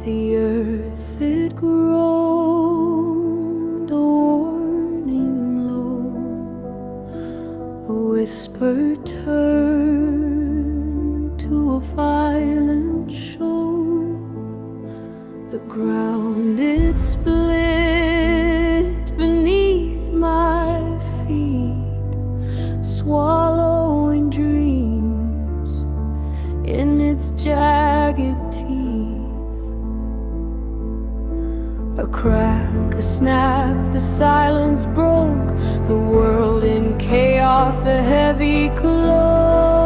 The earth it groaned, a warning low, a whisper turned to a violent show. The ground it split beneath my feet, swallowing dreams in its jagged teeth. A crack, a snap, the silence broke, the world in chaos, a heavy cloak.